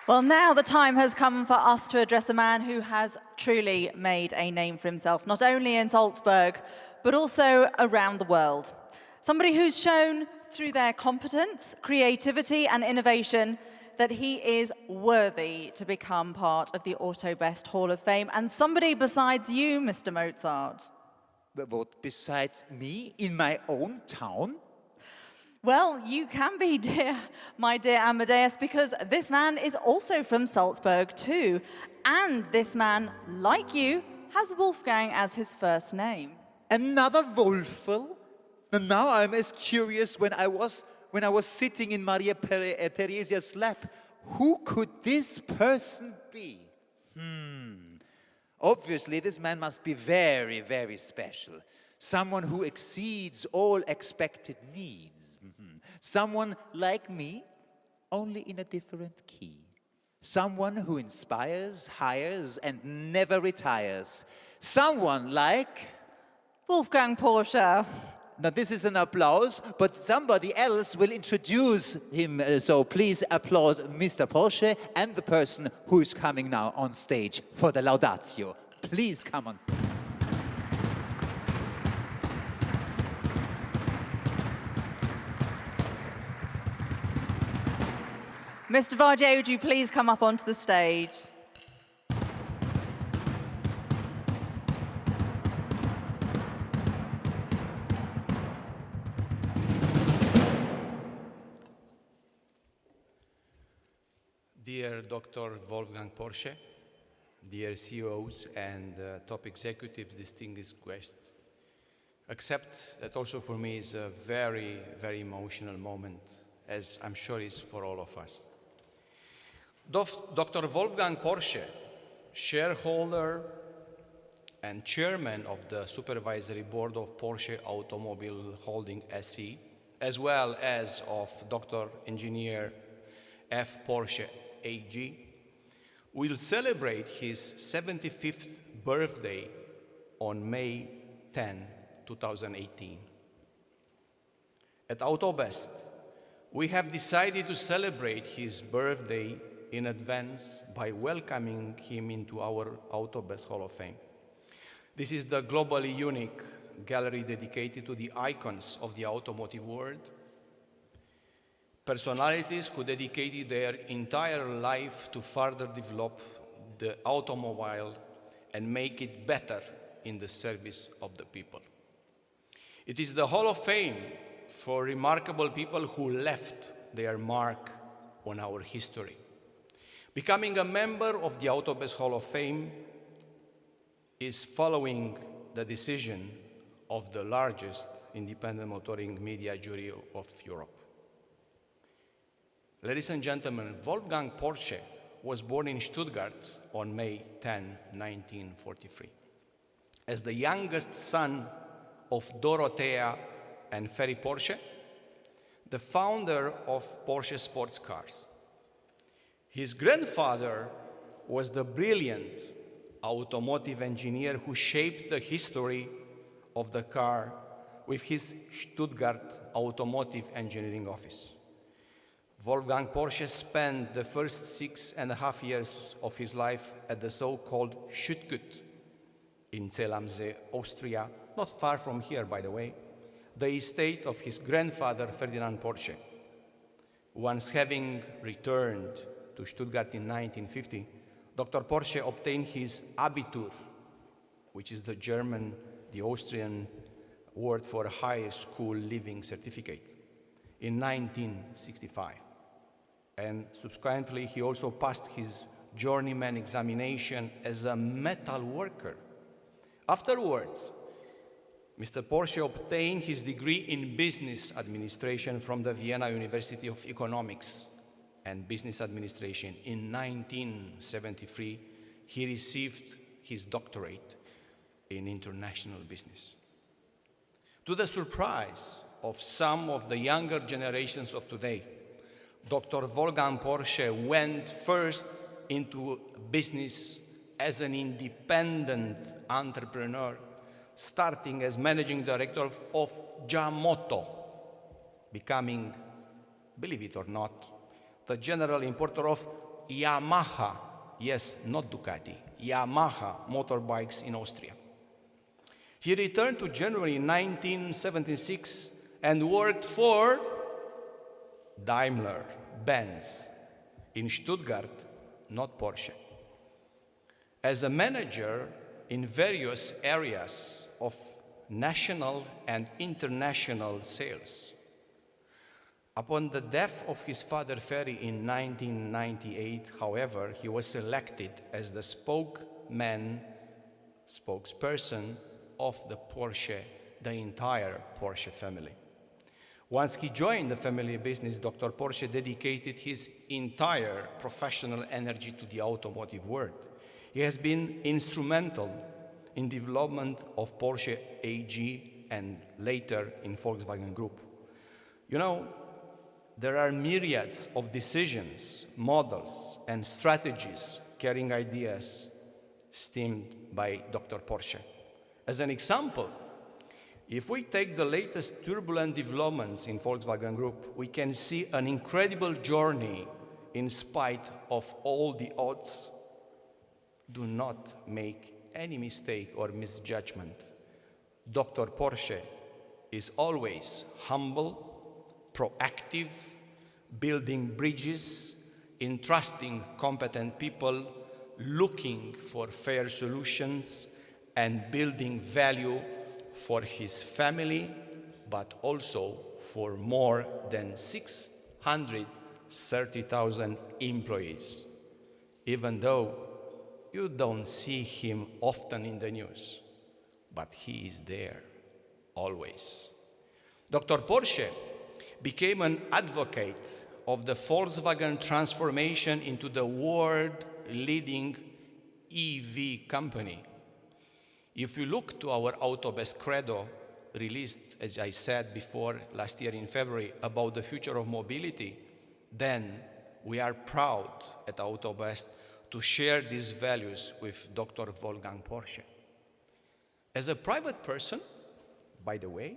Well, now the time has come for us to address a man who has truly made a name for himself, not only in Salzburg, but also around the world. Somebody who's shown through their competence, creativity, and innovation that he is worthy to become part of the AUTOBEST Hall of Fame, and somebody besides you, Mr. Mozart. But what besides me in my own town? Well, you can be, my dear Amadeus, because this man is also from Salzburg too. And this man, like you, has Wolfgang as his first name. Another Wolfel? Now I'm as curious when I was sitting in Maria Theresia's lap. Who could this person be? Obviously, this man must be very, very special. Someone who exceeds all expected needs. Someone like me, only in a different key. Someone who inspires, hires, and never retires. Someone like Wolfgang Porsche. Now this is an applause, but somebody else will introduce him. So please applaud Mr. Porsche and the person who is coming now on stage for the Laudatio. Please come on stage. Mr. Vardier, would you please come up onto the stage? Dear Dr. Wolfgang Porsche, dear CEOs and top executives, distinguished guests, accept that also for me is a very, very emotional moment, as I'm sure is for all of us. Dr. Wolfgang Porsche, shareholder and chairman of the supervisory board of Porsche Automobile Holding SE, as well as of Dr. Engineer F. Porsche AG, will celebrate his 75th birthday on May 10, 2018. At AUTOBEST, we have decided to celebrate his birthday in advance by welcoming him into our AUTOBEST Hall of Fame. This is the globally unique gallery dedicated to the icons of the automotive world, personalities who dedicated their entire life to further develop the automobile and make it better in the service of the people. It is the Hall of Fame for remarkable people who left their mark on our history. Becoming a member of the AUTOBEST Hall of Fame is following the decision of the largest independent motoring media jury of Europe. Ladies and gentlemen, Wolfgang Porsche was born in Stuttgart on May 10, 1943. As the youngest son of Dorothea and Ferry Porsche, the founder of Porsche sports cars. His grandfather was the brilliant automotive engineer who shaped the history of the car with his Stuttgart Automotive Engineering Office. Wolfgang Porsche spent the first 6.5 years of his life at the so-called Schüttgut in Zell am See, Austria, not far from here, by the way, the estate of his grandfather, Ferdinand Porsche. Once having returned to Stuttgart in 1950, Dr. Porsche obtained his Abitur, which is the Austrian word for high school leaving certificate, in 1965. And subsequently, he also passed his journeyman examination as a metal worker. Afterwards, Mr. Porsche obtained his degree in business administration from the Vienna University of Economics and Business Administration. In 1973, he received his doctorate in international business. To the surprise of some of the younger generations of today, Dr. Wolfgang Porsche went first into business as an independent entrepreneur, starting as managing director of Giamoto, becoming, believe it or not, the general importer of Yamaha, yes, not Ducati, Yamaha motorbikes in Austria. He returned to Germany in 1976 and worked for Daimler-Benz in Stuttgart, not Porsche, as a manager in various areas of national and international sales. Upon the death of his father Ferry in 1998, however, he was selected as the spokesperson of the Porsche, the entire Porsche family. Once he joined the family business, Dr. Porsche dedicated his entire professional energy to the automotive world. He has been instrumental in development of Porsche AG and later in Volkswagen Group. You know, there are myriads of decisions, models, and strategies carrying ideas stemmed by Dr. Porsche. As an example, if we take the latest turbulent developments in Volkswagen Group, we can see an incredible journey in spite of all the odds. Do not make any mistake or misjudgment. Dr. Porsche is always humble, proactive, building bridges, entrusting competent people, looking for fair solutions, and building value for his family, but also for more than 630,000 employees, even though you don't see him often in the news, but he is there, always. Dr. Porsche became an advocate of the Volkswagen transformation into the world-leading EV company. If you look to our AUTOBEST credo, released, as I said before, last year in February, about the future of mobility, then we are proud at AUTOBEST to share these values with Dr. Wolfgang Porsche. As a private person, by the way,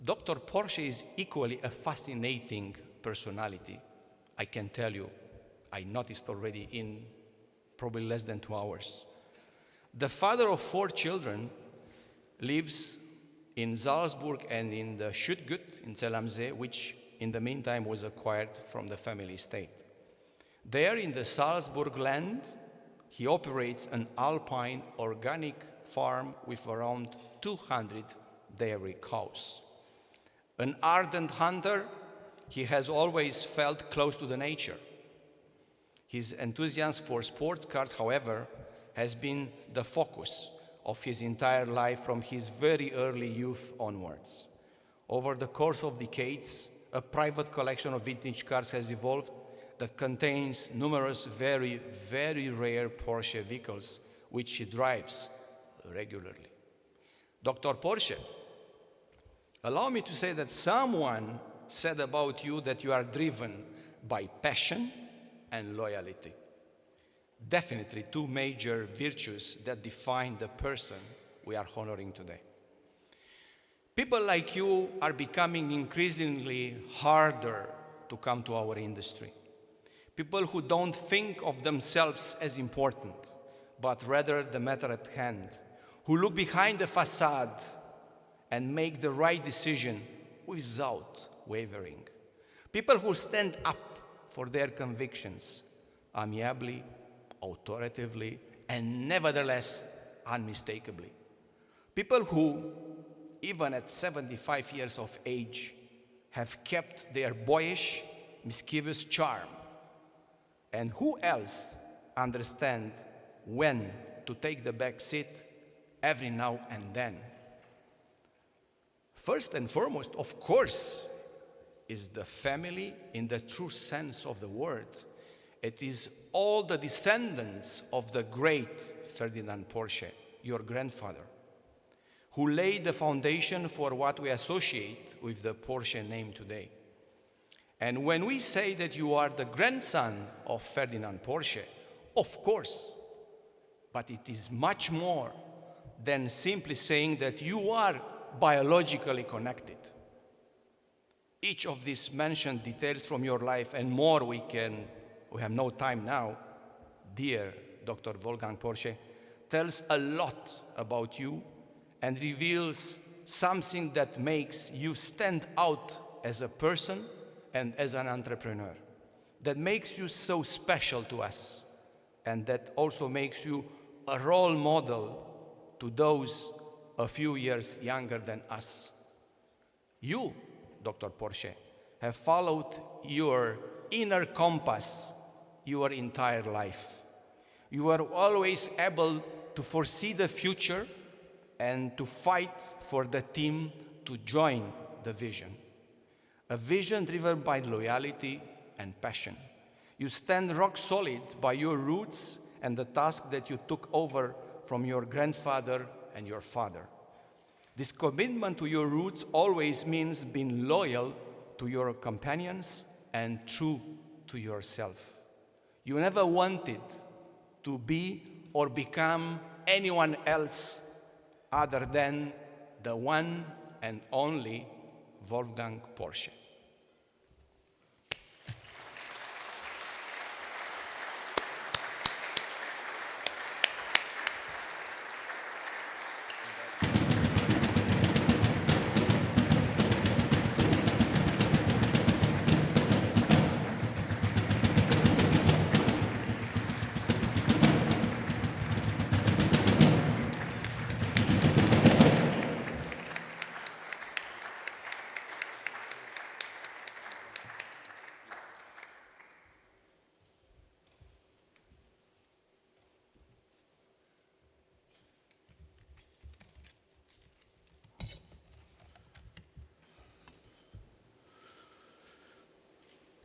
Dr. Porsche is equally a fascinating personality. I can tell you, I noticed already in probably less than 2 hours. The father of 4 children lives in Salzburg and in the Schüttgut in Zell am See, which in the meantime was acquired from the family estate. There in the Salzburg land, he operates an alpine organic farm with around 200 dairy cows. An ardent hunter, he has always felt close to the nature. His enthusiasm for sports cars, however, has been the focus of his entire life from his very early youth onwards. Over the course of decades, a private collection of vintage cars has evolved that contains numerous very, very rare Porsche vehicles, which he drives regularly. Dr. Porsche, allow me to say that someone said about you that you are driven by passion and loyalty. Definitely 2 major virtues that define the person we are honoring today. People like you are becoming increasingly harder to come to our industry. People who don't think of themselves as important, but rather the matter at hand, who look behind the facade and make the right decision without wavering. People who stand up for their convictions amiably, authoritatively, and nevertheless unmistakably. People who, even at 75 years of age, have kept their boyish, mischievous charm. And who else understand when to take the back seat every now and then? First and foremost, of course, is the family in the true sense of the word. It is all the descendants of the great Ferdinand Porsche, your grandfather, who laid the foundation for what we associate with the Porsche name today. And when we say that you are the grandson of Ferdinand Porsche, of course, but it is much more than simply saying that you are biologically connected. Each of these mentioned details from your life and more we can we have no time now, dear Dr. Wolfgang Porsche, tells a lot about you and reveals something that makes you stand out as a person and as an entrepreneur, that makes you so special to us, and that also makes you a role model to those a few years younger than us. You, Dr. Porsche, have followed your inner compass your entire life. You are always able to foresee the future and to fight for the team to join the vision. A vision driven by loyalty and passion. You stand rock solid by your roots and the task that you took over from your grandfather and your father. This commitment to your roots always means being loyal to your companions and true to yourself. You never wanted to be or become anyone else other than the one and only Wolfgang Porsche.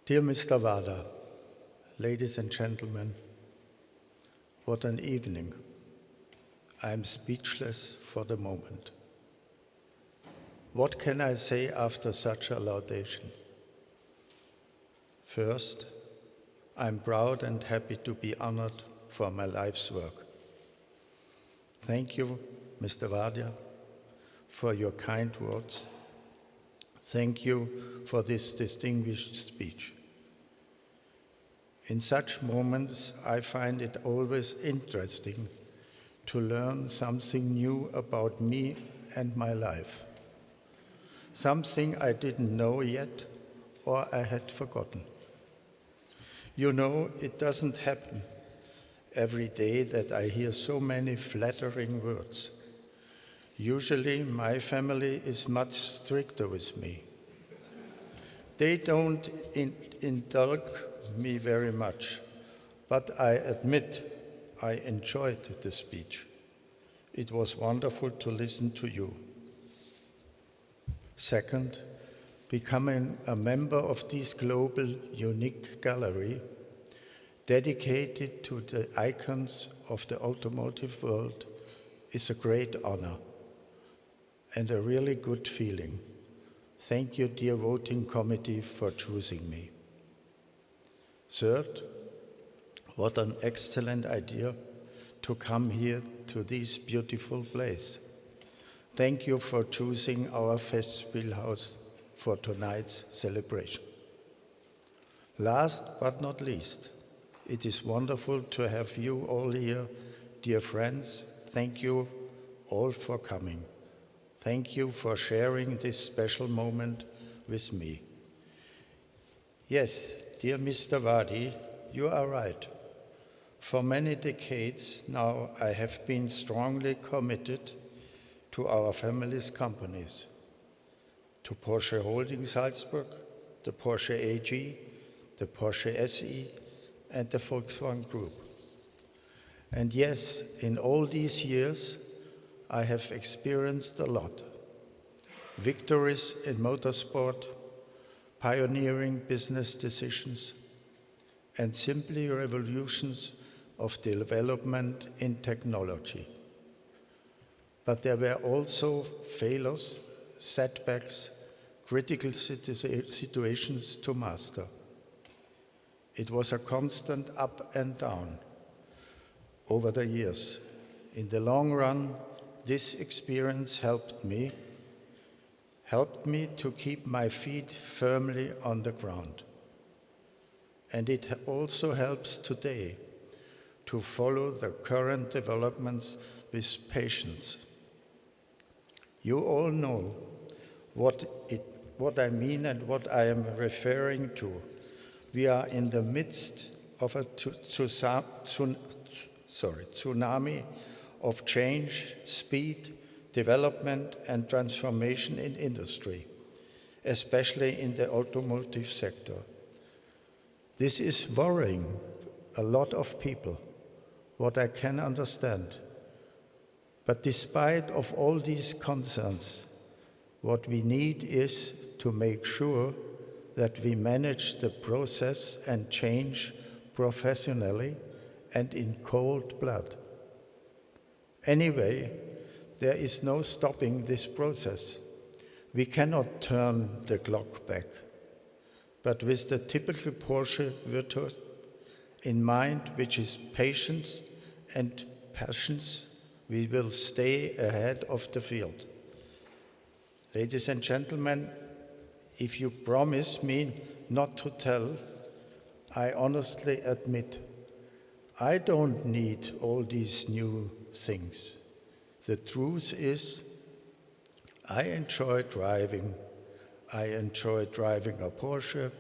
Dear Mr. Wada, ladies and gentlemen, what an evening. I am speechless for the moment. What can I say after such a laudation? First, I'm proud and happy to be honored for my life's work. Thank you, Mr. Wada, for your kind words. Thank you for this distinguished speech. In such moments, I find it always interesting to learn something new about me and my life, something I didn't know yet or I had forgotten. You know, it doesn't happen every day that I hear so many flattering words. Usually, my family is much stricter with me. They don't indulge me very much, but I admit I enjoyed the speech. It was wonderful to listen to you. Second, becoming a member of this global unique gallery dedicated to the icons of the automotive world is a great honor and a really good feeling. Thank you, dear voting committee, for choosing me. Third, what an excellent idea to come here to this beautiful place. Thank you for choosing our Festspielhaus for tonight's celebration. Last but not least, it is wonderful to have you all here, dear friends. Thank you all for coming. Thank you for sharing this special moment with me. Yes, dear Mr. Wadi, you are right. For many decades now, I have been strongly committed to our family's companies, to Porsche Holding Salzburg, the Porsche AG, the Porsche SE, and the Volkswagen Group. And yes, in all these years, I have experienced a lot. Victories in motorsport, pioneering business decisions, and simply revolutions of development in technology. But there were also failures, setbacks, critical situations to master. It was a constant up and down over the years. In the long run, this experience helped me to keep my feet firmly on the ground. and it also helps today to follow the current developments with patience. You all know what I mean and what I am referring to. We are in the midst of a tsunami of change, speed, development, and transformation in industry, especially in the automotive sector. This is worrying a lot of people, what I can understand. But despite of all these concerns, what we need is to make sure that we manage the process and change professionally and in cold blood. Anyway, there is no stopping this process. We cannot turn the clock back. But with the typical Porsche virtue in mind, which is patience and passions, we will stay ahead of the field. Ladies and gentlemen, if you promise me not to tell, I honestly admit, I don't need all these new things. The truth is, I enjoy driving. I enjoy driving a Porsche.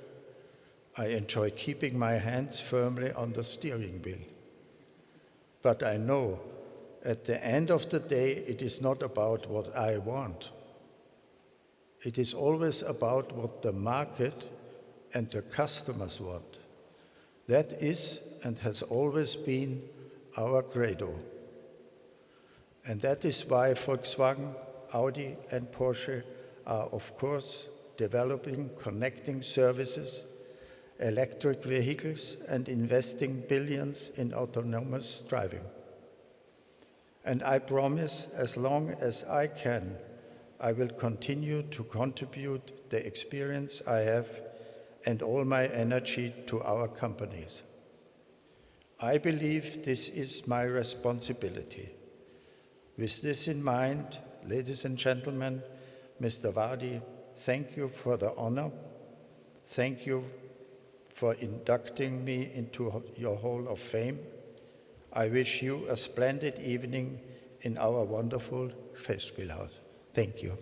I enjoy keeping my hands firmly on the steering wheel. But I know at the end of the day, it is not about what I want. It is always about what the market and the customers want. That is and has always been our credo. And that is why Volkswagen, Audi, and Porsche are, of course, developing connecting services, electric vehicles, and investing billions in autonomous driving. And I promise, as long as I can, I will continue to contribute the experience I have and all my energy to our companies. I believe this is my responsibility. With this in mind, ladies and gentlemen, Mr. Vardi, thank you for the honor. Thank you for inducting me into your Hall of Fame. I wish you a splendid evening in our wonderful Festspielhaus. Thank you.